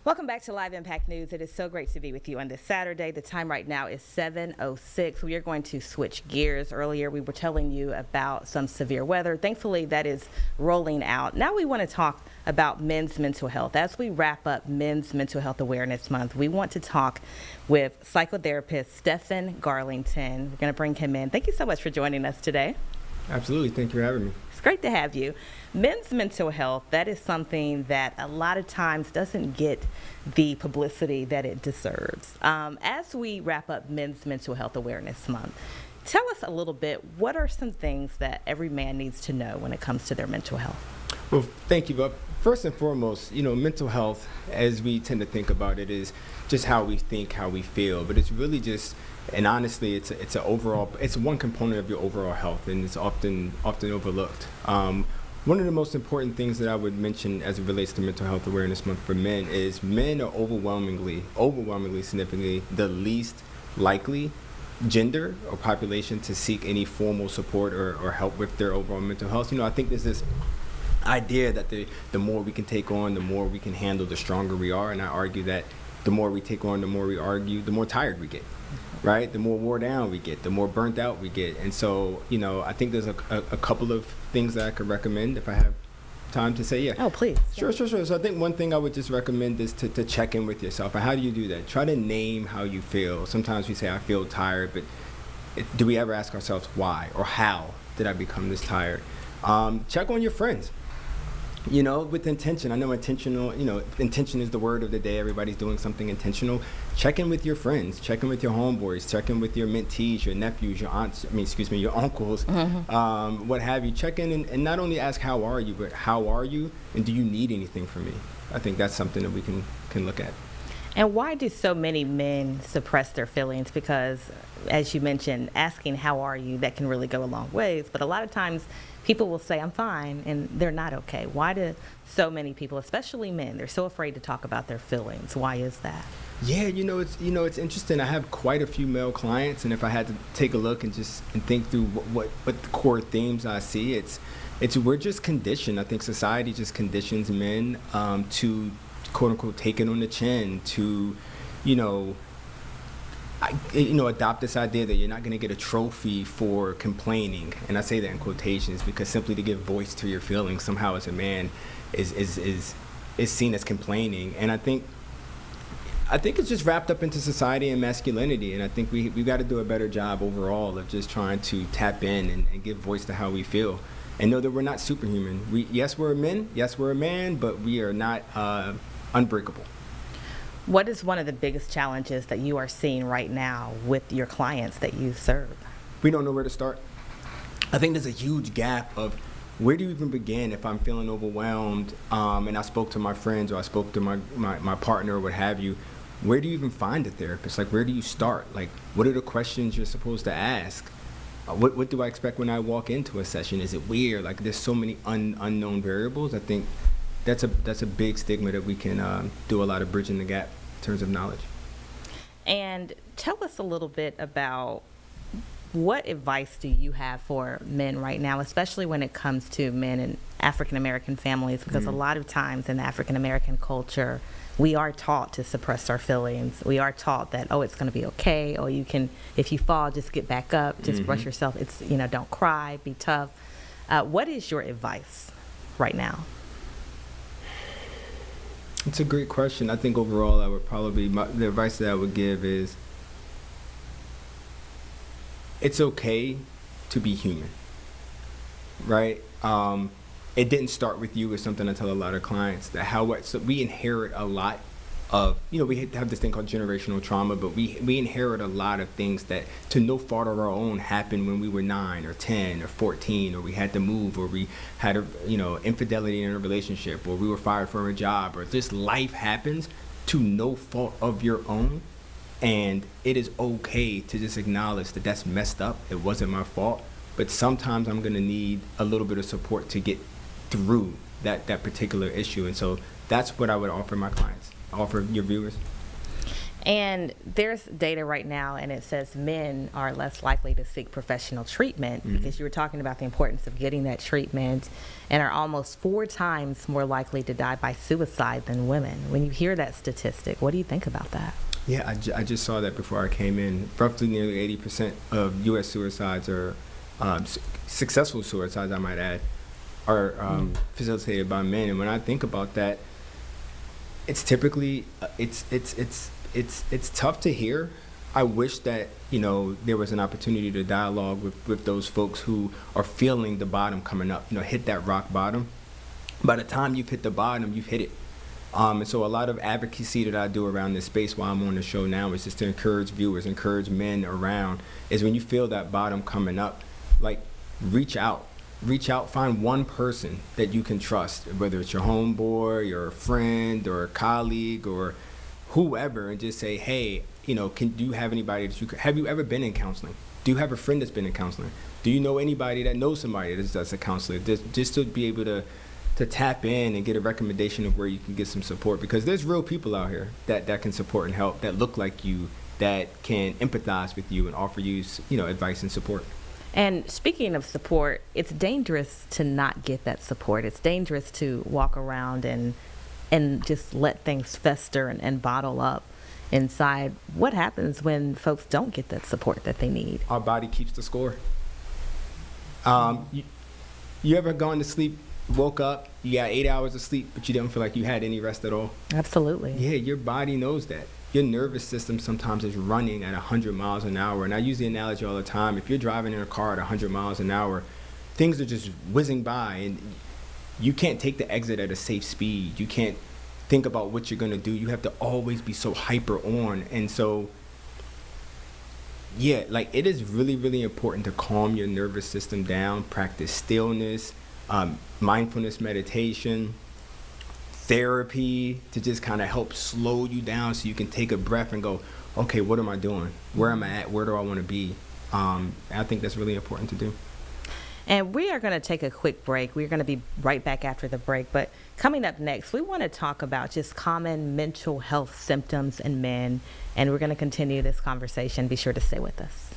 Welcome back to Live Impact News. It is so great to be with you on this Saturday. The time right now is 7:06. We are going to switch gears. Earlier, we were telling you about some severe weather. Thankfully, that is rolling out. Now we want to talk about men's mental health. As we wrap up Men's Mental Health Awareness Month, we want to talk with psychotherapist Stephen Garlington. We're going to bring him in. Thank you so much for joining us today. Absolutely. Thank you for having me. It's great to have you. Men's mental health, that is something that a lot of times doesn't get the publicity that it deserves. As we wrap up Men's Mental Health Awareness Month, tell us a little bit, what are some things that every man needs to know when it comes to their mental health? Well, thank you, Bob. First and foremost, mental health, as we tend to think about it, is just how we think, how we feel. But it's really just, and honestly, it's one component of your overall health, and it's often overlooked. One of the most important things that I would mention as it relates to Mental Health Awareness Month for men is men are overwhelmingly, significantly the least likely gender or population to seek any formal support or help with their overall mental health. I think there's this idea that the more we can take on, the more we can handle, the stronger we are. And I argue that the more we take on, the more we argue, the more tired we get, right? The more wore down we get, the more burnt out we get. And so, I think there's a couple of things that I could recommend if I have time to say. Yeah. Oh, please. Sure. So I think one thing I would just recommend is to check in with yourself. And how do you do that? Try to name how you feel. Sometimes we say, I feel tired, but do we ever ask ourselves why or how did I become this tired? Check on your friends. With intention. I know intention is the word of the day. Everybody's doing something intentional. Check in with your friends. Check in with your homeboys. Check in with your mentees, your nephews, your aunts, your uncles, what have you. Check in and not only ask how are you, but how are you and do you need anything from me? I think that's something that we can look at. And why do so many men suppress their feelings? Because, as you mentioned, asking how are you, that can really go a long ways. But a lot of times people will say, I'm fine, and they're not okay. Why do so many people, especially men, they're so afraid to talk about their feelings? Why is that? Yeah, it's interesting. I have quite a few male clients, and if I had to take a look and think through what the core themes I see, it's we're just conditioned. I think society just conditions men to quote unquote take it on the chin, to adopt this idea that you're not going to get a trophy for complaining. And I say that in quotations because simply to give voice to your feelings somehow as a man is seen as complaining. And I think it's just wrapped up into society and masculinity. And I think we've got to do a better job overall of just trying to tap in and give voice to how we feel. And know that we're not superhuman. Yes, we're men. Yes, we're a man, but we are not unbreakable. What is one of the biggest challenges that you are seeing right now with your clients that you serve? We don't know where to start. I think there's a huge gap of where do you even begin if I'm feeling overwhelmed and I spoke to my friends or I spoke to my partner or what have you. Where do you even find a therapist? Like, where do you start? Like, what are the questions you're supposed to ask? What do I expect when I walk into a session? Is it weird? Like, there's so many unknown variables. I think that's a big stigma that we can do a lot of bridging the gap in terms of knowledge. And tell us a little bit about what advice do you have for men right now, especially when it comes to men in African-American families, because a lot of times in African-American culture, we are taught to suppress our feelings. We are taught that, it's going to be okay, or you can, if you fall, just get back up, just brush yourself. It's, don't cry, be tough. What is your advice right now? It's a great question. I think overall, I would probably, the advice that I would give is, it's okay to be human, right? It didn't start with you is something I tell a lot of clients, that so we inherit a lot of, we have this thing called generational trauma, but we inherit a lot of things that to no fault of our own happened when we were 9 or 10 or 14, or we had to move, or we had infidelity in a relationship, or we were fired from a job, or this life happens to no fault of your own. And it is okay to just acknowledge that that's messed up. It wasn't my fault. But sometimes I'm going to need a little bit of support to get through that particular issue. And so that's what I would offer my clients, offer your viewers. And there's data right now, and it says men are less likely to seek professional treatment because you were talking about the importance of getting that treatment, and are almost 4 times more likely to die by suicide than women. When you hear that statistic, what do you think about that? Yeah, I just saw that before I came in. Roughly nearly 80% of U.S. suicides are successful suicides, I might add, are facilitated by men. And when I think about that, it's typically it's tough to hear. I wish that there was an opportunity to dialogue with those folks who are feeling the bottom coming up. Hit that rock bottom. By the time you've hit the bottom, you've hit it. And so a lot of advocacy that I do around this space while I'm on the show now is just to encourage viewers, encourage men around, is when you feel that bottom coming up, like reach out, find one person that you can trust, whether it's your homeboy, your friend, or a colleague, or whoever, and just say, hey, do you have anybody have you ever been in counseling? Do you have a friend that's been in counseling? Do you know anybody that knows somebody that's a counselor? Just to be able to tap in and get a recommendation of where you can get some support, because there's real people out here that can support and help, that look like you, that can empathize with you and offer you, advice and support. And speaking of support, it's dangerous to not get that support. It's dangerous to walk around and just let things fester and bottle up inside. What happens when folks don't get that support that they need? Our body keeps the score. You ever gone to sleep, woke up, you got 8 hours of sleep, but you didn't feel like you had any rest at all? Absolutely. Yeah, your body knows that. Your nervous system sometimes is running at 100 miles an hour. And I use the analogy all the time. If you're driving in a car at 100 miles an hour, things are just whizzing by, and you can't take the exit at a safe speed. You can't think about what you're going to do. You have to always be so hyper on. And so, yeah, like, it is really, really important to calm your nervous system down, practice stillness, mindfulness meditation, therapy, to just kind of help slow you down so you can take a breath and go, okay, what am I doing? Where am I at? Where do I want to be? I think that's really important to do. And we are going to take a quick break. We're going to be right back after the break. But coming up next, we want to talk about just common mental health symptoms in men. And we're going to continue this conversation. Be sure to stay with us.